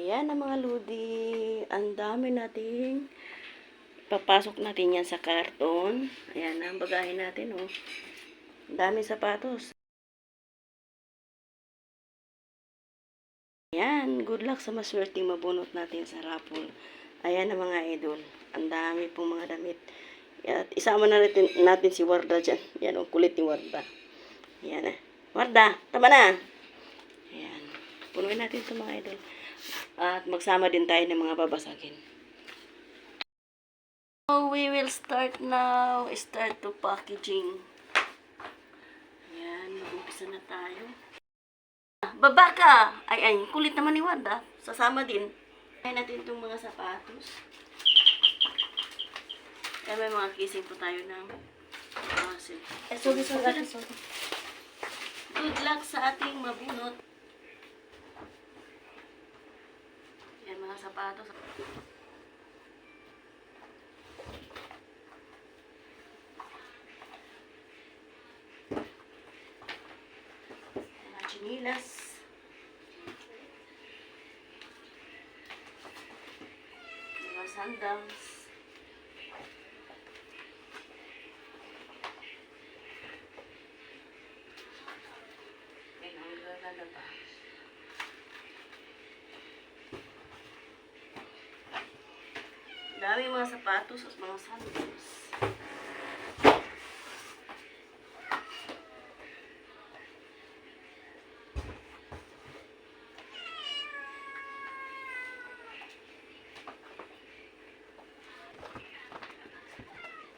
Ayan ang mga ludi. Ang dami nating papasok natin yan sa karton. Ayan ang bagahin natin, oh. Ang daming sapatos. Ayan, good luck sa maswerteng mabunot natin sa raffle. Ayan ang mga idol. Ang dami pong mga damit. At isama na natin si Warda dyan. Yan, ang kulit ni Warda. Ayan, Warda, tama na. Ayan, punuin natin ito mga idol. At magsama din tayo ng mga babasagin. So, we will start now. Start to packaging. Ayan, mag-umpisa na tayo. Baba ka! Ay, kulit naman ni Wanda. Sasama din. Ayan natin itong mga sapatos. Kaya may mga kissing po tayo ng sorry. Good luck sa ating mabunot. Ayan, mga sapatos. Mga chinilas. Mga sandals. Dami mga sapatos at mga sandals.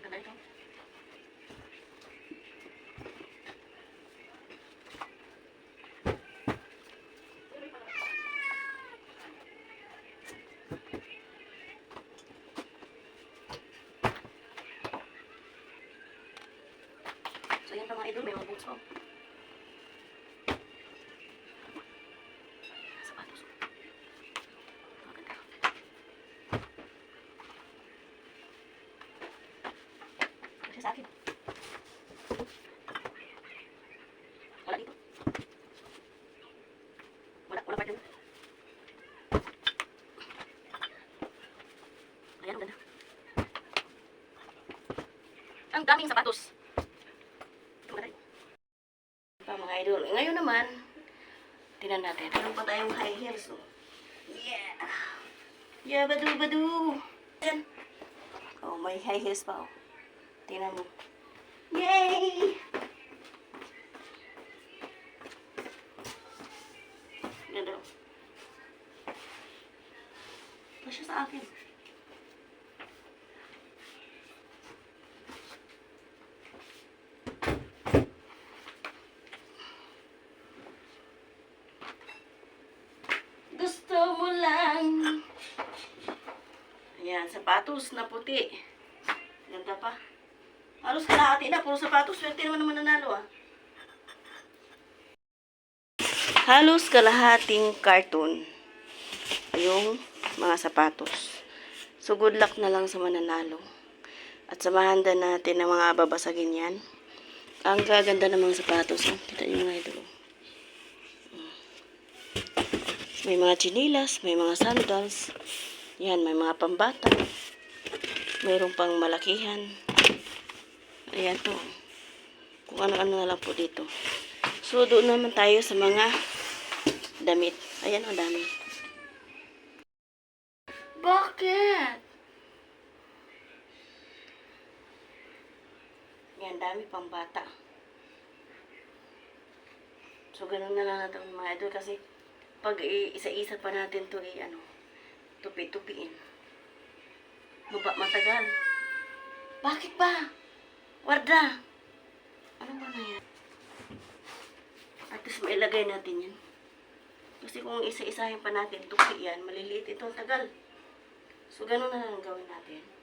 Ganda ito. So, yan pa mga idol, may mga boots pa. Sapatos. Maganda. Kasi sa akin. Wala dito. Wala pa dyan. Ayan, ang ganda. Ang daming sapatos. Mga idol. Ngayon naman, tinan natin. Meron pa tayong high heels. Oh. Yeah! Yeah, badu. Yan. Oh, may high heels pa. Oh. Tinan mo. Yay! Ganda. Masya sa akin. Gusto mo lang. Ayan, sapatos na puti. Ganda pa. Halos kalahati na, puro sapatos. Swerte naman nanalo, ah. Halos kalahating karton yung mga sapatos. So, good luck na lang sa mananalo. At samahan din natin ng mga babasagin yan. Ang gaganda ng mga sapatos. Oh. Kita nyo mga idol. May mga chinilas, may mga sandals. Yan, may mga pambata. Mayroong pang malakihan. Ayan to. Kung ano-ano na lang po dito. So, doon naman tayo sa mga damit. Ayan ang damit. Bakit? Yan, dami pang bata. So, ganun na lang natin mga idol kasi pag isa-isa pa natin to tupi-tupiin. Matagal. Bakit ba? Warda! Ano ba na yan? At least mailagay natin yan. Kasi kung isa-isahin pa natin tupi yan, maliliit ito ang tagal. So, ganun na lang gawin natin.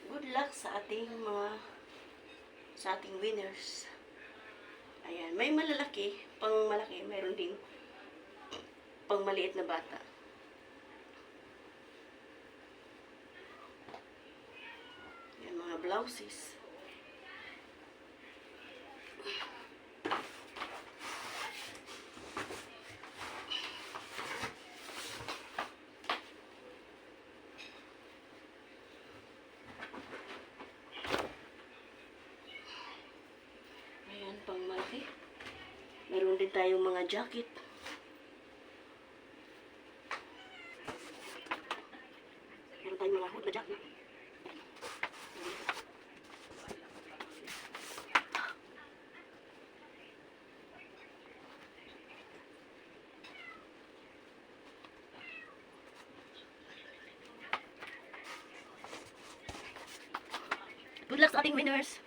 Good luck sa ating winners. Ayan, may malalaki, pang malaki, mayroon din pang maliit na bata. Yan, mga blouses. Ayan, pang malaki. Meron din tayong mga jacket. Meron tayong mga hood na jacket. Good luck sa ating winners.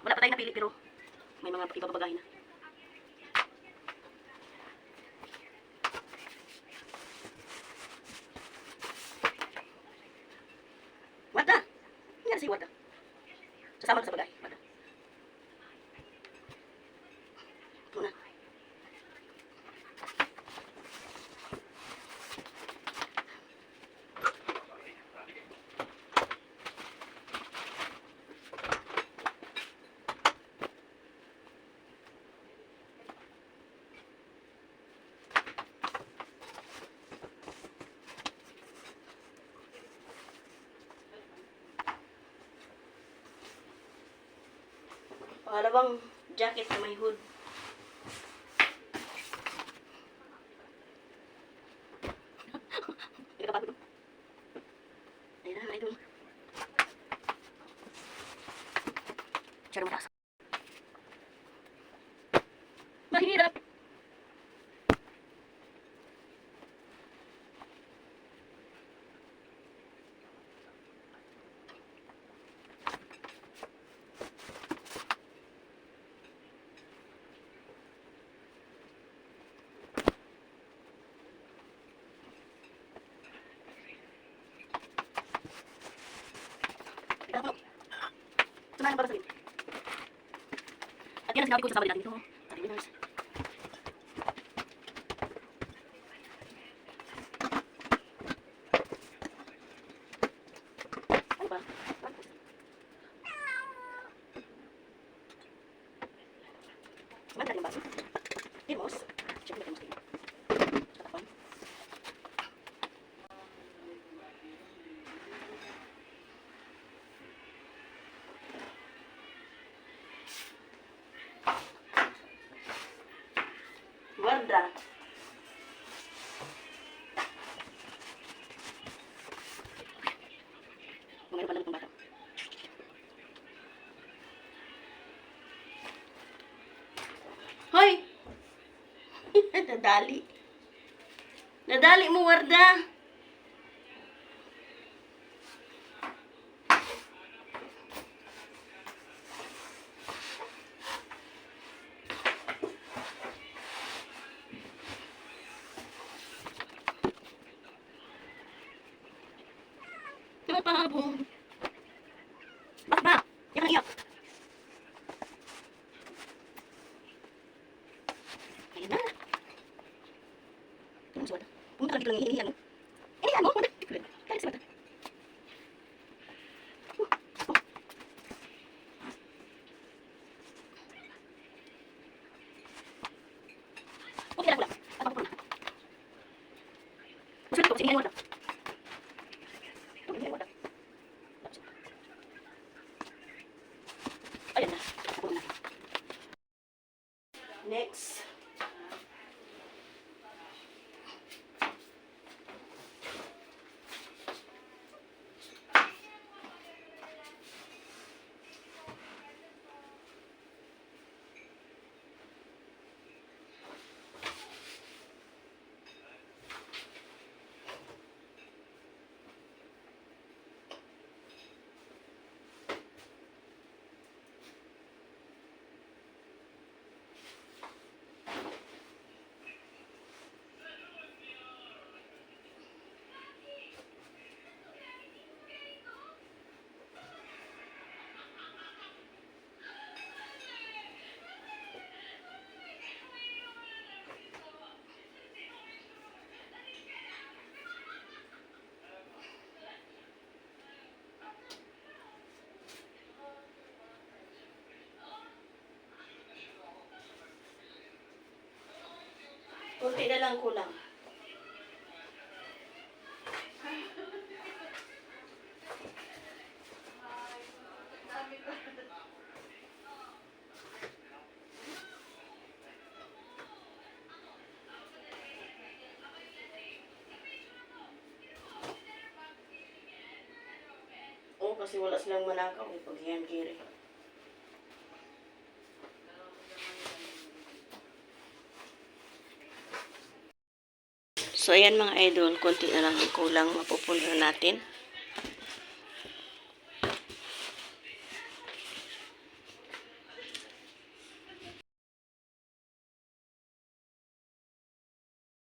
Wala pa tayong napili pero may mga ibababagahin na. Wata! Yan si Wata. Sasama ka sa bagay. Wata. Ito na. Pangalawang jacket na may hood. Ikapagod mo. Ayan na, idol. Masyadong mataas. Mahirap! Sumahan para sa akin. At yan ang sinabi ko sa sabali natin dito. Ating winners. Ano ba? Maganda yung baso. Timos. Siyempre timos din. Katakpan. Warda. Mga pala ng bata. Hoy! Nadali. Nadali mo, Warda. Pahabong. Bakit ba? Iyak na iyak. Ayan na. Ito mo si Wata. Pumunta ka dito lang hinihiyan mo. Hinihiyan mo? Kaya si Wata. Okay lang, wala. At ako po na. Maswerte ko kasi hinihiyan mo, Wata. Ayan na. Ako na. Next. Kunti na lang kulang. Oo, kasi wala silang manakaw pag yan kiri. So, ayan mga idol, konti na lang ang kulang mapupuno natin.